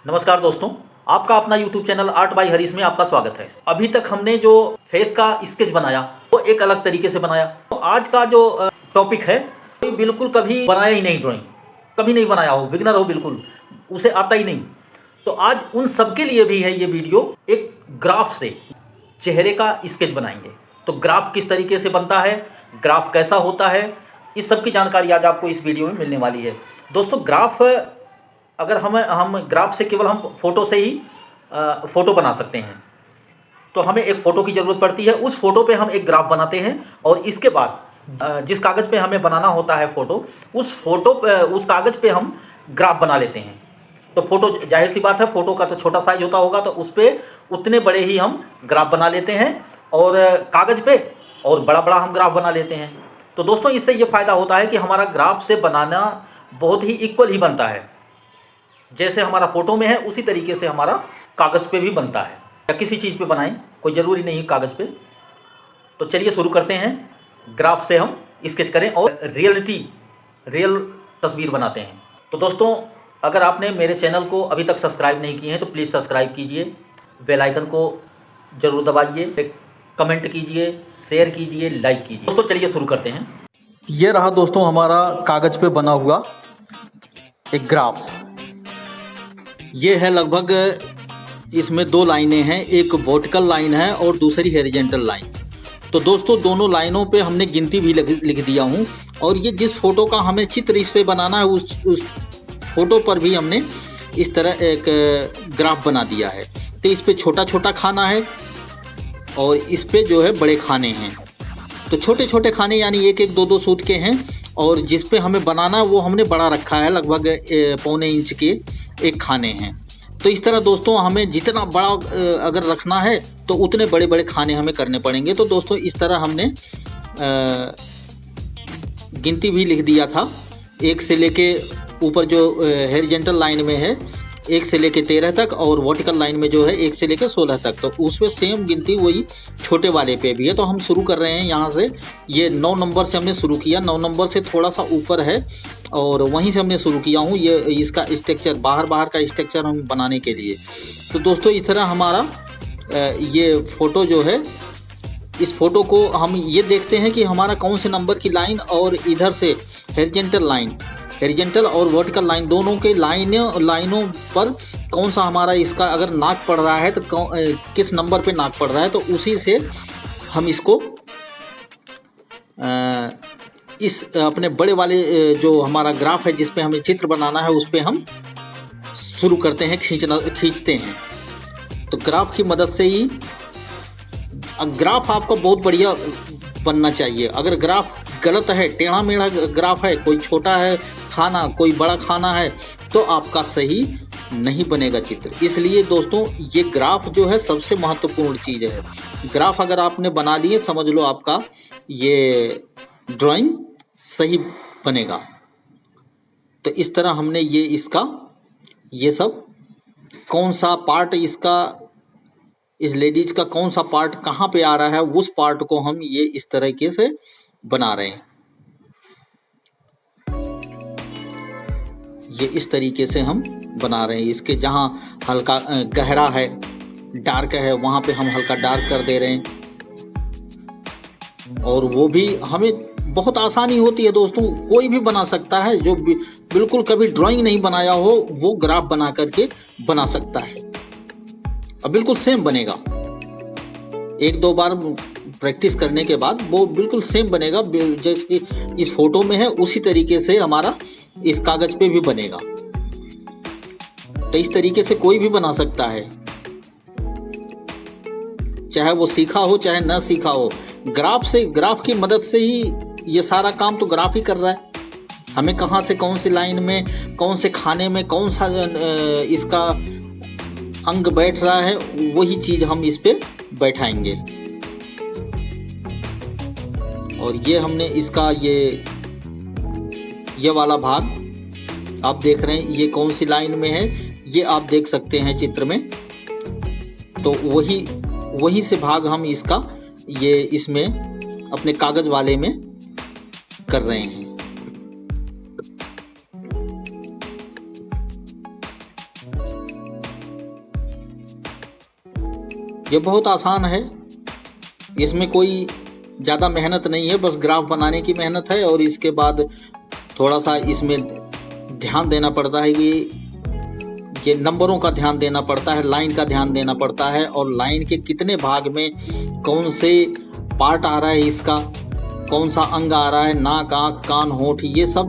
नमस्कार दोस्तों, आपका अपना YouTube channel art bye Harish में आपका स्वागत है। अभी तक हमने जो फेस का स्केच बनाया वो एक अलग तरीके से बनाया। तो आज का जो टॉपिक है कोई बिल्कुल कभी बनाया ही नहीं, ड्राइंग कभी नहीं बनाया हो, बिगनर हो, बिल्कुल उसे आता ही नहीं। तो आज उन सब के लिए भी है ये वीडियो। एक ग्राफ से चेहरे का स्केच बनाएंगे। तो ग्राफ किस तरीके से बनता है, ग्राफ कैसा होता है, इस सब की जानकारी आज आपको इस वीडियो में मिलने वाली है। दोस्तों, ग्राफ अगर हम ग्राफ से केवल हम फ़ोटो से ही फ़ोटो बना सकते हैं। तो हमें एक फ़ोटो की ज़रूरत पड़ती है, उस फ़ोटो पे हम एक ग्राफ बनाते हैं और इसके बाद जिस कागज़ पे हमें बनाना होता है फ़ोटो, उस कागज़ पे हम ग्राफ बना लेते हैं। तो फ़ोटो, जाहिर सी बात है, फ़ोटो का तो छोटा साइज होता होगा, तो उस पर उतने बड़े ही हम ग्राफ बना लेते हैं और कागज़ पे और बड़ा बड़ा हम ग्राफ बना लेते हैं। तो दोस्तों, इससे ये फ़ायदा होता है कि हमारा ग्राफ से बनाना बहुत ही इक्वल ही बनता है। जैसे हमारा फ़ोटो में है उसी तरीके से हमारा कागज़ पे भी बनता है, या किसी चीज़ पे बनाएं, कोई ज़रूरी नहीं कागज़ पे। तो चलिए शुरू करते हैं। ग्राफ से हम स्केच करें और रियल तस्वीर बनाते हैं। तो दोस्तों, अगर आपने मेरे चैनल को अभी तक सब्सक्राइब नहीं किए हैं तो प्लीज़ सब्सक्राइब कीजिए, बेल आइकन को ज़रूर दबाइए, कमेंट कीजिए, शेयर कीजिए, लाइक कीजिए। दोस्तों चलिए शुरू करते हैं। ये रहा दोस्तों हमारा कागज़ पे बना हुआ एक ग्राफ। ये है लगभग, इसमें दो लाइनें हैं, एक वर्टिकल लाइन है और दूसरी हॉरिजॉन्टल लाइन। तो दोस्तों, दोनों लाइनों पे हमने गिनती भी लिख दिया हूँ। और ये जिस फोटो का हमें चित्र इस पे बनाना है उस फोटो पर भी हमने इस तरह एक ग्राफ बना दिया है। तो इस पे छोटा छोटा खाना है और इस पे जो है बड़े खाने हैं। तो छोटे छोटे खाने यानी एक एक दो दो सूट के हैं, और जिस पे हमें बनाना है वो हमने बड़ा रखा है, लगभग 1.25 इंच के एक खाने हैं। तो इस तरह दोस्तों, हमें जितना बड़ा अगर रखना है तो उतने बड़े बड़े खाने हमें करने पड़ेंगे। तो दोस्तों, इस तरह हमने गिनती भी लिख दिया था। 1 से लेके ऊपर जो हॉरिजॉन्टल लाइन में है 1 से लेके 13 तक, और वर्टिकल लाइन में जो है 1 से लेके 16 तक। तो उस पर सेम गिनती वही छोटे वाले पे भी है। तो हम शुरू कर रहे हैं यहाँ से। ये 9 नंबर से हमने शुरू किया, 9 नंबर से थोड़ा सा ऊपर है और वहीं से हमने शुरू किया हूँ। ये इसका स्ट्रक्चर, बाहर का स्ट्रक्चर हम बनाने के लिए। तो दोस्तों, इस तरह हमारा ये फ़ोटो जो है, इस फ़ोटो को हम ये देखते हैं कि हमारा कौन से नंबर की लाइन, और इधर से हॉरिजॉन्टल और वर्टिकल लाइन दोनों के लाइनों पर कौन सा हमारा इसका अगर नाक पड़ रहा है तो किस नंबर पे नाक पड़ रहा है, तो उसी से हम इसको इस अपने बड़े वाले जो हमारा ग्राफ है जिस पे हमें चित्र बनाना है उस पे हम शुरू करते हैं, खींचते हैं। तो ग्राफ की मदद से ही, ग्राफ आपका बहुत बढ़िया बनना चाहिए। अगर ग्राफ गलत है, टेढ़ा मेढ़ा ग्राफ है, कोई छोटा है खाना, कोई बड़ा खाना है, तो आपका सही नहीं बनेगा चित्र। इसलिए दोस्तों, ये ग्राफ जो है सबसे महत्वपूर्ण चीज़ है। ग्राफ अगर आपने बना लिए, समझ लो आपका ये ड्राइंग सही बनेगा। तो इस तरह हमने ये सब कौन सा पार्ट इसका, इस लेडीज का कौन सा पार्ट कहाँ पे आ रहा है, उस पार्ट को हम ये इस तरीके से बना रहे हैं। ये इस तरीके से हम बना रहे हैं। इसके जहाँ हल्का गहरा है, डार्क है, वहाँ पे हम हल्का डार्क कर दे रहे हैं। और वो भी हमें बहुत आसानी होती है दोस्तों, कोई भी बना सकता है। जो बिल्कुल कभी ड्राइंग नहीं बनाया हो वो ग्राफ बना करके बना सकता है, अब बिल्कुल सेम बनेगा। 1-2 बार प्रैक्टिस करने के बाद वो बिल्कुल सेम बनेगा, जैसे इस फोटो में है उसी तरीके से हमारा इस कागज पे भी बनेगा। तो इस तरीके से कोई भी बना सकता है, चाहे वो सीखा हो चाहे ना सीखा हो। ग्राफ की मदद से ही ये सारा काम तो ग्राफ ही कर रहा है। हमें कहाँ से कौन सी लाइन में, कौन से खाने में कौन सा इसका अंग बैठ रहा है, वही चीज हम इस पे बैठाएंगे। और ये हमने इसका ये वाला भाग आप देख रहे हैं, ये कौन सी लाइन में है ये आप देख सकते हैं चित्र में। तो वही से भाग हम इसका इसमें अपने कागज वाले में कर रहे हैं। ये बहुत आसान है, इसमें कोई ज़्यादा मेहनत नहीं है, बस ग्राफ बनाने की मेहनत है। और इसके बाद थोड़ा सा इसमें ध्यान देना पड़ता है कि ये नंबरों का ध्यान देना पड़ता है, लाइन का ध्यान देना पड़ता है, और लाइन के कितने भाग में कौन से पार्ट आ रहा है, इसका कौन सा अंग आ रहा है, नाक, आँख, कान, होंठ, ये सब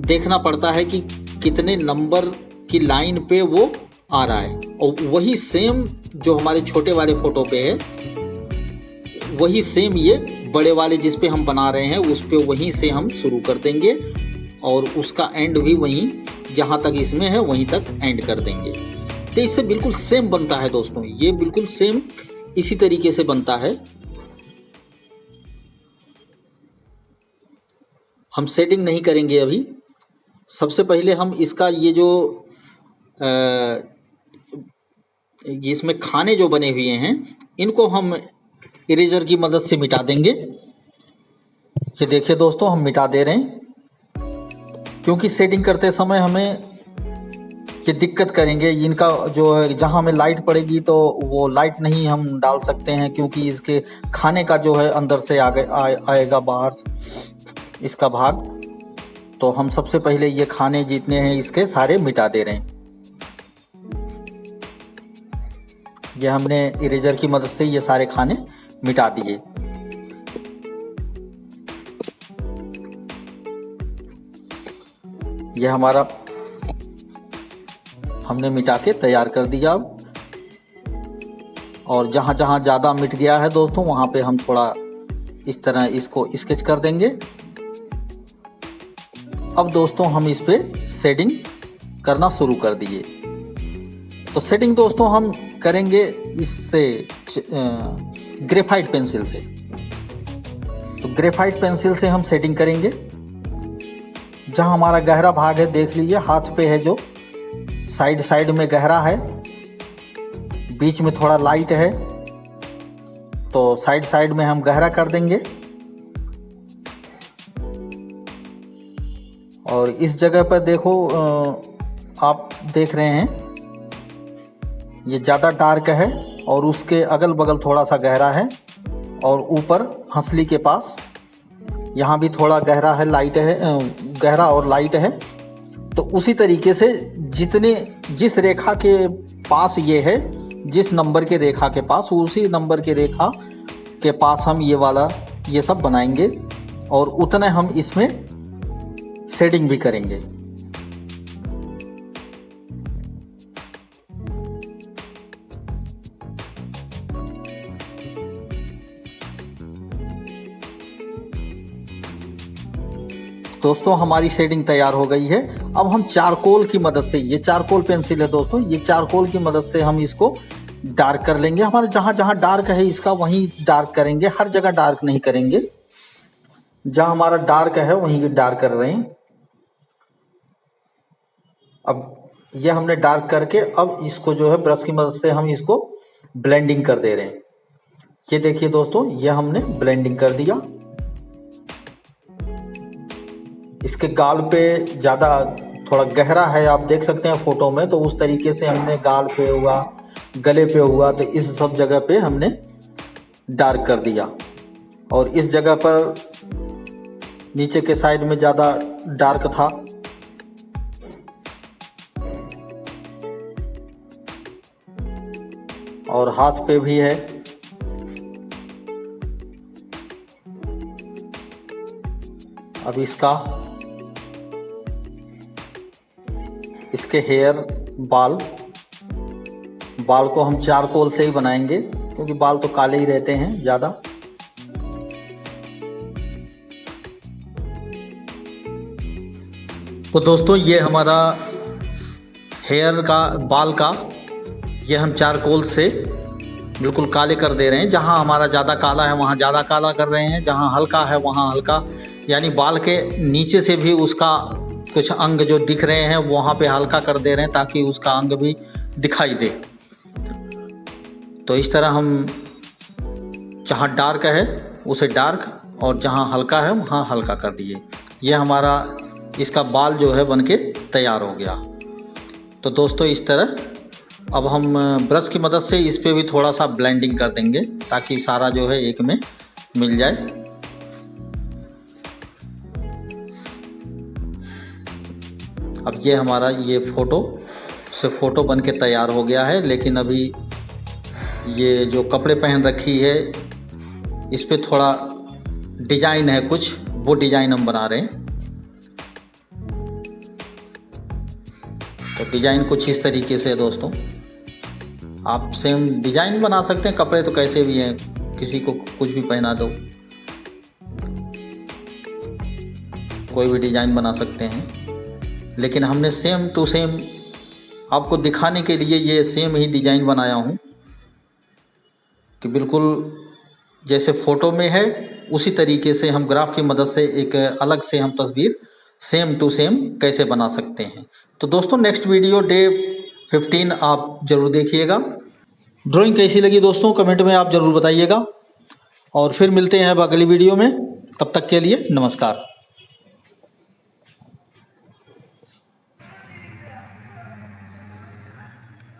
देखना पड़ता है कि कितने नंबर की लाइन पे वो आ रहा है। और वही सेम जो हमारे छोटे वाले फोटो पे है, वही सेम ये बड़े वाले जिस पे हम बना रहे हैं उस पे वहीं से हम शुरू कर देंगे, और उसका एंड भी वहीं जहाँ तक इसमें है वहीं तक एंड कर देंगे। तो इससे बिल्कुल सेम बनता है दोस्तों, ये बिल्कुल सेम इसी तरीके से बनता है। हम सेटिंग नहीं करेंगे अभी। सबसे पहले हम इसका ये जो इसमें खाने जो बने हुए हैं इनको हम इरेजर की मदद से मिटा देंगे। ये देखिए दोस्तों, हम मिटा दे रहे हैं, क्योंकि सेटिंग करते समय हमें ये दिक्कत करेंगे। इनका जो है जहाँ हमें लाइट पड़ेगी तो वो लाइट नहीं हम डाल सकते हैं, क्योंकि इसके खाने का जो है अंदर से आएगा बाहर इसका भाग। तो हम सबसे पहले ये खाने जितने हैं इसके सारे मिटा दे रहे हैं। ये हमने इरेजर की मदद से ये सारे खाने मिटा दिए। ये हमारा हमने मिटा के तैयार कर दिया। और जहाँ जहाँ ज़्यादा मिट गया है दोस्तों वहाँ पे हम थोड़ा इस तरह इसको स्केच कर देंगे। अब दोस्तों हम इस पे शेडिंग करना शुरू कर दिए। तो शेडिंग दोस्तों हम करेंगे इससे ग्रेफाइट पेंसिल से। तो ग्रेफाइट पेंसिल से हम शेडिंग करेंगे। जहाँ हमारा गहरा भाग है देख लीजिए, हाथ पे है जो साइड साइड में गहरा है, बीच में थोड़ा लाइट है, तो साइड साइड में हम गहरा कर देंगे। और इस जगह पर देखो आप देख रहे हैं ये ज़्यादा डार्क है और उसके अगल बगल थोड़ा सा गहरा है, और ऊपर हंसली के पास यहाँ भी थोड़ा गहरा है, लाइट है, गहरा और लाइट है। तो उसी तरीके से जिस रेखा के पास ये है, जिस नंबर के रेखा के पास, उसी नंबर के रेखा के पास हम ये वाला ये सब बनाएंगे, और उतने हम इसमें शेडिंग भी करेंगे। दोस्तों हमारी शेडिंग तैयार हो गई है। अब हम चारकोल की मदद से, ये चारकोल पेंसिल है दोस्तों, ये चारकोल की मदद से हम इसको डार्क कर लेंगे। हमारे जहाँ जहाँ डार्क है इसका वहीं डार्क करेंगे, हर जगह डार्क नहीं करेंगे। जहाँ हमारा डार्क है वहीं डार्क कर रहे हैं। अब ये हमने डार्क करके अब इसको जो है ब्रश की मदद से हम इसको ब्लेंडिंग कर दे रहे हैं। ये देखिए दोस्तों, ये हमने ब्लेंडिंग कर दिया। इसके गाल पे ज़्यादा थोड़ा गहरा है, आप देख सकते हैं फोटो में, तो उस तरीके से हमने गाल पे हुआ, गले पे हुआ, तो इस सब जगह पे हमने डार्क कर दिया। और इस जगह पर नीचे के साइड में ज़्यादा डार्क था, और हाथ पे भी है। अब इसके हेयर, बाल को हम चारकोल से ही बनाएंगे, क्योंकि बाल तो काले ही रहते हैं ज़्यादा। तो दोस्तों ये हमारा हेयर का, बाल का, ये हम चारकोल से बिल्कुल काले कर दे रहे हैं। जहाँ हमारा ज़्यादा काला है वहाँ ज़्यादा काला कर रहे हैं, जहाँ हल्का है वहाँ हल्का, यानी बाल के नीचे से भी उसका कुछ अंग जो दिख रहे हैं वहाँ पे हल्का कर दे रहे हैं, ताकि उसका अंग भी दिखाई दे। तो इस तरह हम जहाँ डार्क है उसे डार्क, और जहाँ हल्का है वहाँ हल्का कर दिए। ये हमारा इसका बाल जो है बनके तैयार हो गया। तो दोस्तों इस तरह अब हम ब्रश की मदद से इस पे भी थोड़ा सा ब्लेंडिंग कर देंगे ताकि सारा जो है एक में मिल जाए। अब ये हमारा ये फोटो बन के तैयार हो गया है, लेकिन अभी ये जो कपड़े पहन रखी है इस पे थोड़ा डिजाइन है कुछ, वो डिजाइन हम बना रहे हैं। तो डिजाइन कुछ इस तरीके से है दोस्तों, आप सेम डिजाइन बना सकते हैं। कपड़े तो कैसे भी हैं, किसी को कुछ भी पहना दो, कोई भी डिजाइन बना सकते हैं। लेकिन हमने सेम टू सेम आपको दिखाने के लिए ये सेम ही डिजाइन बनाया हूँ कि बिल्कुल जैसे फोटो में है उसी तरीके से हम ग्राफ की मदद से एक अलग से हम तस्वीर सेम टू सेम कैसे बना सकते हैं। तो दोस्तों नेक्स्ट वीडियो डे 15 आप जरूर देखिएगा। ड्राइंग कैसी लगी दोस्तों कमेंट में आप जरूर बताइएगा, और फिर मिलते हैं अब अगली वीडियो में। तब तक के लिए नमस्कार।